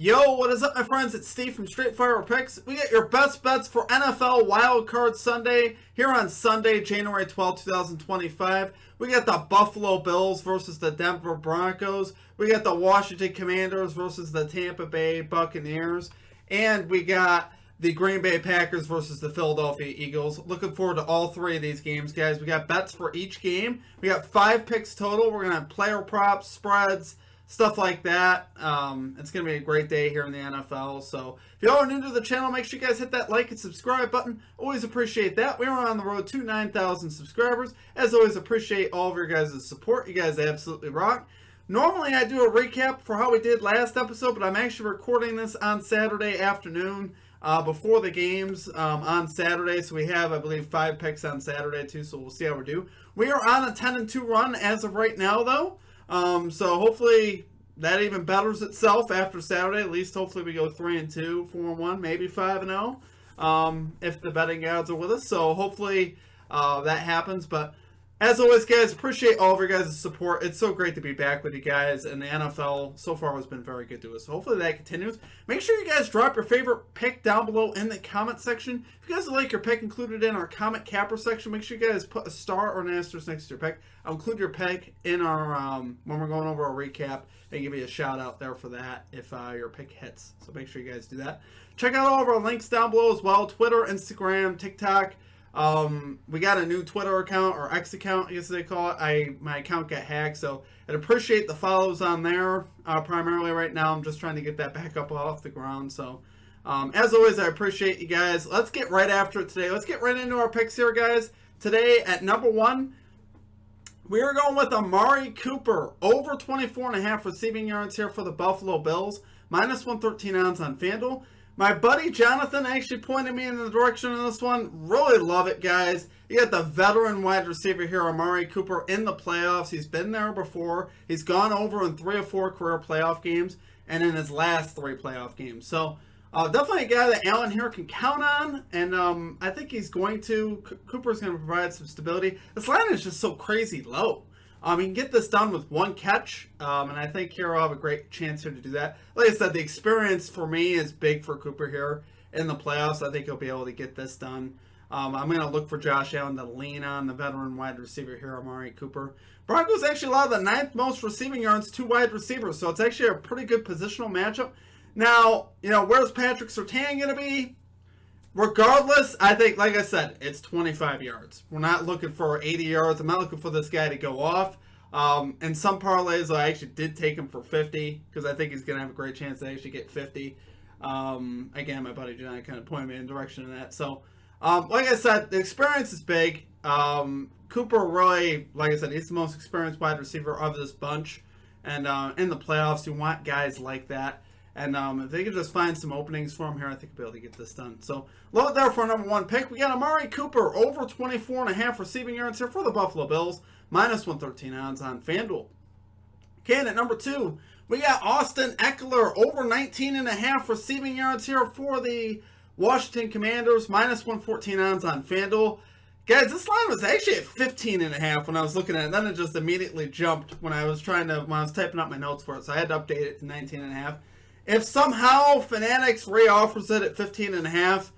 Yo, what is up, my friends? It's Steve from Straight Fire Picks. We got your best bets for NFL Wildcard Sunday here on Sunday, January 12, 2025. We got the Buffalo Bills versus the Denver Broncos. We got the Washington Commanders versus the Tampa Bay Buccaneers. And we got the Green Bay Packers versus the Philadelphia Eagles. Looking forward to all three of these games, guys. We got bets for each game. We got 5 picks total. We're going to have player props, spreads, stuff like that. It's going to be a great day here in the NFL. So if y'all are new to the channel, make sure you guys hit that like and subscribe button. Always appreciate that. We are on the road to 9,000 subscribers. As always, appreciate all of your guys' support. You guys absolutely rock. Normally, I do a recap for how we did last episode, but I'm actually recording this on Saturday afternoon before the games on Saturday. So we have, I believe, 5 picks on Saturday too, so we'll see how we do. We are on a 10-2 run as of right now, though. So hopefully that even betters itself after Saturday. At least hopefully we go 3-2, 4-1, maybe 5-0 if the betting gods are with us. So hopefully that happens. But as always, guys, appreciate all of your guys' support. It's so great to be back with you guys. And the NFL so far has been very good to us. So hopefully that continues. Make sure you guys drop your favorite pick down below in the comment section. If you guys would like your pick included in our comment capper section, make sure you guys put a star or an asterisk next to your pick. I'll include your pick in our when we're going over our recap and give you a shout out there for that if your pick hits. So make sure you guys do that. Check out all of our links down below as well. Twitter, Instagram, TikTok. We got a new Twitter account, or X account, I guess they call it. My account got hacked, so I'd appreciate the follows on there. Primarily right now, I'm just trying to get that back up off the ground. So, as always, I appreciate you guys. Let's get right after it today. Let's get right into our picks here, guys. Today at number 1, we are going with Amari Cooper over 24.5 receiving yards here for the Buffalo Bills, minus 113 odds on FanDuel. My buddy Jonathan actually pointed me in the direction of this one. Really love it, guys. You got the veteran wide receiver here, Amari Cooper, in the playoffs. He's been there before. He's gone over in 3 or 4 career playoff games and in his last 3 playoff games. So definitely a guy that Allen here can count on. And I think he's going to. Cooper's going to provide some stability. This line is just so crazy low. You can get this done with 1 catch, and I think here I'll have a great chance here to do that. Like I said, the experience for me is big for Cooper here in the playoffs. I think he'll be able to get this done. I'm going to look for Josh Allen to lean on the veteran wide receiver here, Amari Cooper. Broncos actually allow the 9th most receiving yards to wide receivers, so it's actually a pretty good positional matchup. Now, where's Patrick Surtain going to be? Regardless, I think, like I said, it's 25 yards. We're not looking for 80 yards. I'm not looking for this guy to go off. In some parlays, I actually did take him for 50 because I think he's going to have a great chance to actually get 50. Again, my buddy John kind of pointed me in the direction of that. So, like I said, the experience is big. Cooper really, like I said, he's the most experienced wide receiver of this bunch. And in the playoffs, you want guys like that. And if they can just find some openings for him here, I think we'll be able to get this done. So, love it there for our number 1 pick. We got Amari Cooper over 24.5 receiving yards here for the Buffalo Bills, minus 113 odds on FanDuel. Okay, and at number 2, we got Austin Eckler over 19.5 receiving yards here for the Washington Commanders, minus 114 odds on FanDuel. Guys, this line was actually at 15.5 when I was looking at it. Then it just immediately jumped when I was typing up my notes for it. So I had to update it to 19.5. If somehow Fanatics re-offers it at 15.5,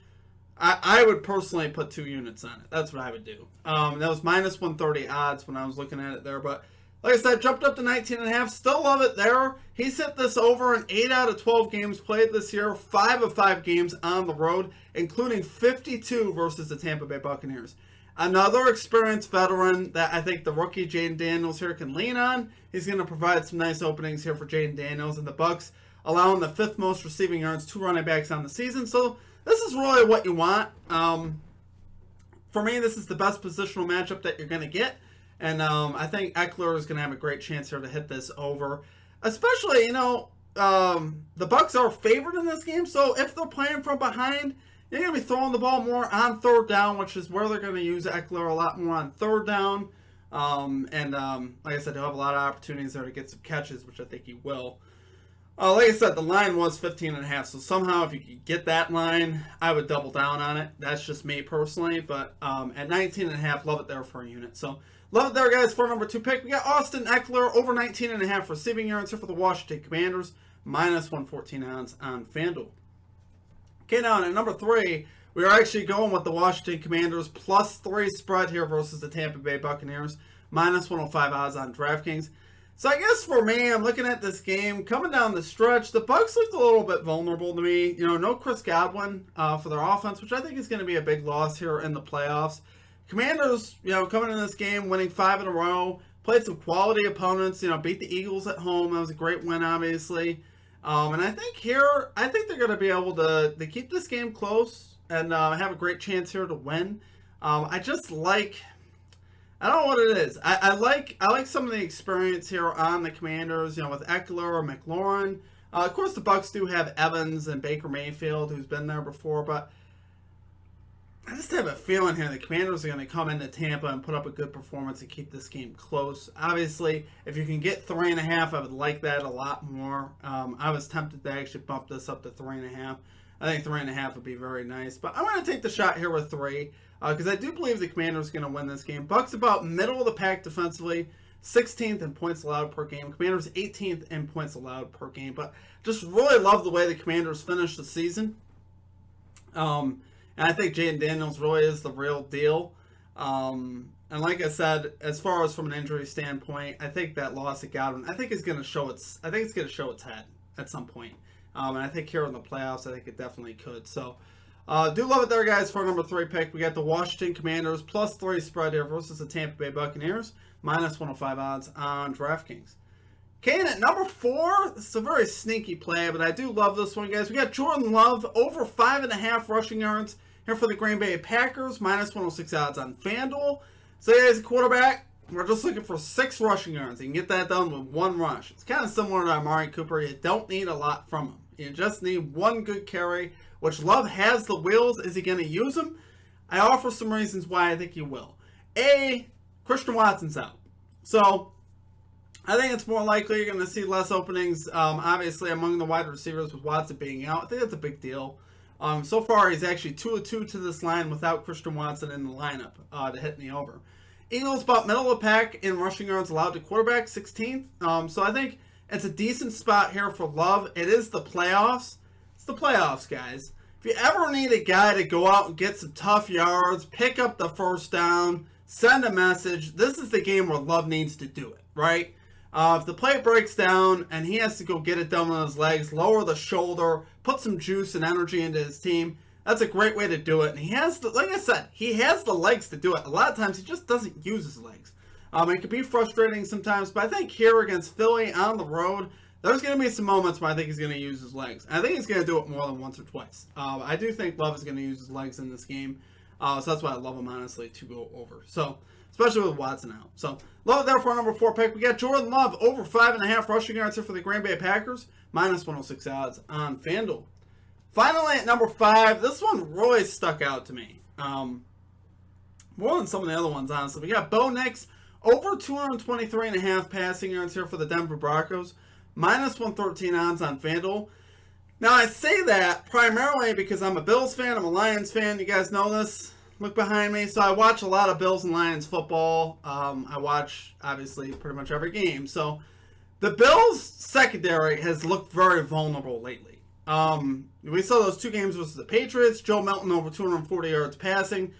I would personally put 2 units on it. That's what I would do. That was minus 130 odds when I was looking at it there. But like I said, jumped up to 19.5. Still love it there. He's hit this over in 8 out of 12 games played this year. 5 of 5 games on the road, including 52 versus the Tampa Bay Buccaneers. Another experienced veteran that I think the rookie Jayden Daniels here can lean on. He's going to provide some nice openings here for Jayden Daniels and the Bucs, allowing the 5th most receiving yards to running backs on the season. So this is really what you want. For me, this is the best positional matchup that you're going to get. And I think Eckler is going to have a great chance here to hit this over. Especially, the Bucs are favored in this game. So if they're playing from behind, you're going to be throwing the ball more on 3rd down, which is where they're going to use Eckler a lot more on 3rd down. Like I said, he'll have a lot of opportunities there to get some catches, which I think he will. Like I said, the line was 15.5, so somehow if you could get that line, I would double down on it. That's just me personally, but at 19.5, love it there for a unit. So, love it there, guys, for number 2 pick. We got Austin Eckler, over 19.5 receiving yards here for the Washington Commanders, minus 114 odds on FanDuel. Okay, now at number 3, we are actually going with the Washington Commanders +3 spread here versus the Tampa Bay Buccaneers, minus 105 odds on DraftKings. So I guess for me, I'm looking at this game coming down the stretch. The Bucs looked a little bit vulnerable to me. You know, no Chris Godwin for their offense, which I think is going to be a big loss here in the playoffs. Commanders, you know, coming in this game, winning 5 in a row, played some quality opponents. You know, beat the Eagles at home. That was a great win, obviously. And I think they're going to be able to keep this game close and have a great chance here to win. I don't know what it is. I like some of the experience here on the Commanders, you know, with Eckler or McLaurin. Of course, the Bucs do have Evans and Baker Mayfield, who's been there before, but I just have a feeling here the Commanders are going to come into Tampa and put up a good performance and keep this game close. Obviously, if you can get 3.5, I would like that a lot more. I was tempted to actually bump this up to 3.5. I think 3.5 would be very nice, but I'm going to take the shot here with 3. Because I do believe the Commanders are going to win this game. Bucs about middle of the pack defensively, 16th in points allowed per game. Commanders 18th in points allowed per game. But just really love the way the Commanders finished the season. And I think Jayden Daniels really is the real deal. And like I said, as far as from an injury standpoint, I think that loss at Godwin, I think it's going to show its head at some point. And I think here in the playoffs, I think it definitely could. So. Do love it there, guys, for our number 3 pick. We got the Washington Commanders +3 spread here versus the Tampa Bay Buccaneers, minus 105 odds on DraftKings. Okay, and at number 4, this is a very sneaky play, but I do love this one, guys. We got Jordan Love over 5.5 rushing yards here for the Green Bay Packers, minus 106 odds on FanDuel. So, yeah, as a quarterback, we're just looking for 6 rushing yards. You can get that done with 1 rush. It's kind of similar to Amari Cooper. You don't need a lot from him. You just need 1 good carry, which Love has the wheels. Is he going to use them? I offer some reasons why I think he will. A, Christian Watson's out. So, I think it's more likely you're going to see less openings, obviously, among the wide receivers with Watson being out. I think that's a big deal. So far, he's actually 2 of 2 to this line without Christian Watson in the lineup to hit me over. Eagles about middle of the pack in rushing yards allowed to quarterback, 16th. So, I think it's a decent spot here for Love. It is the playoffs. It's the playoffs, guys. If you ever need a guy to go out and get some tough yards, pick up the first down, send a message, this is the game where Love needs to do it, right? If the play breaks down and he has to go get it done with his legs, lower the shoulder, put some juice and energy into his team, that's a great way to do it. And he has the, like I said, he has the legs to do it. A lot of times he just doesn't use his legs. It can be frustrating sometimes, but I think here against Philly on the road, there's going to be some moments where I think he's going to use his legs. I think he's going to do it more than once or twice. I do think Love is going to use his legs in this game. So that's why I love him, honestly, to go over. So, especially with Watson out. So, love it there for our number 4 pick. We got Jordan Love over 5.5 rushing yards here for the Green Bay Packers. Minus 106 odds on FanDuel. Finally, at number 5, this one really stuck out to me. More than some of the other ones, honestly. We got Bo Nix over 223.5 passing yards here for the Denver Broncos. Minus 113 odds on FanDuel. Now, I say that primarily because I'm a Bills fan. I'm a Lions fan. You guys know this. Look behind me. So I watch a lot of Bills and Lions football. I watch, obviously, pretty much every game. So the Bills secondary has looked very vulnerable lately. We saw those 2 games versus the Patriots. Joe Milton over 240 yards passing.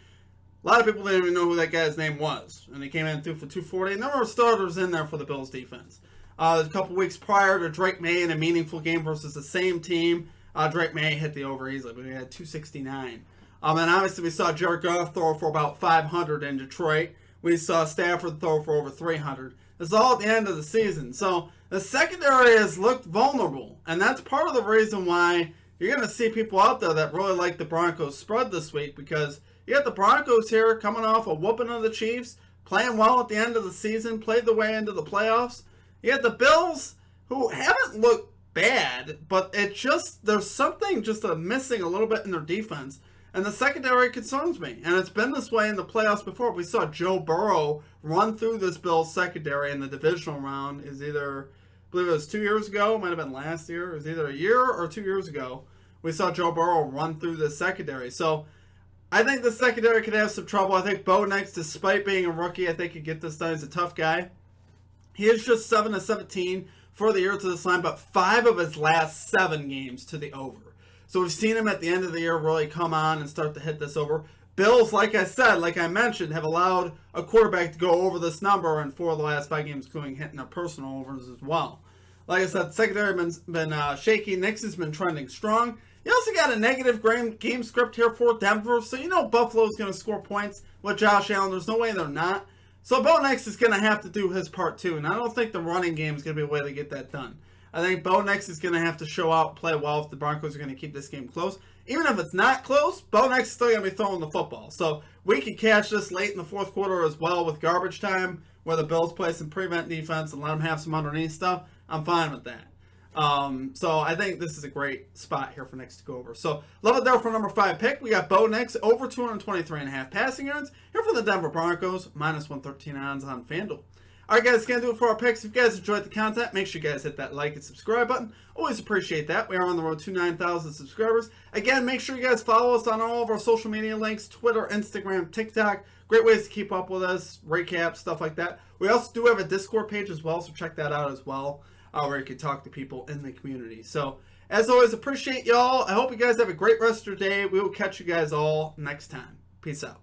A lot of people didn't even know who that guy's name was. And he came in and threw for 240. And there were starters in there for the Bills defense. A couple weeks prior to Drake May in a meaningful game versus the same team, Drake May hit the over easily. We had 269. And obviously we saw Jared Goff throw for about 500 in Detroit. We saw Stafford throw for over 300. This is all at the end of the season. So the secondary has looked vulnerable. And that's part of the reason why you're going to see people out there that really like the Broncos spread this week. Because you got the Broncos here coming off a whooping of the Chiefs, playing well at the end of the season, played the way into the playoffs. You got the Bills, who haven't looked bad, but it just, there's something just missing a little bit in their defense. And the secondary concerns me. And it's been this way in the playoffs before. We saw Joe Burrow run through this Bills secondary in the divisional round. Is either, I believe it was 2 years ago, might have been last year. It was either a year or 2 years ago. We saw Joe Burrow run through the secondary. So I think the secondary could have some trouble. I think Bo Nix, despite being a rookie, I think could get this done. He's a tough guy. He is just 7 of 17 for the year to this line, but 5 of his last 7 games to the over. So we've seen him at the end of the year really come on and start to hit this over. Bills, like I said, like I mentioned, have allowed a quarterback to go over this number in 4 of the last 5 games, including hitting their personal overs as well. Like I said, secondary been shaky. Nix has been trending strong. You also got a negative game script here for Denver, so you know Buffalo's going to score points with Josh Allen. There's no way they're not. So Bo Nix is going to have to do his part too, and I don't think the running game is going to be a way to get that done. I think Bo Nix is going to have to show out and play well if the Broncos are going to keep this game close. Even if it's not close, Bo Nix is still going to be throwing the football. So we can catch this late in the fourth quarter as well with garbage time, where the Bills play some prevent defense and let them have some underneath stuff. I'm fine with that. So I think this is a great spot here for Nix to go over. So love it there for number 5 pick. We got Bo Nix over 223.5 passing yards here for the Denver Broncos, minus 113 odds on FanDuel. Alright guys, that's going to do it for our picks. If you guys enjoyed the content, make sure you guys hit that like and subscribe button. Always appreciate that. We are on the road to 9,000 subscribers. Again, make sure you guys follow us on all of our social media links, Twitter, Instagram, TikTok. Great ways to keep up with us, recap, stuff like that. We also do have a Discord page as well, so check that out as well, where you can talk to people in the community. So, as always, appreciate y'all. I hope you guys have a great rest of your day. We will catch you guys all next time. Peace out.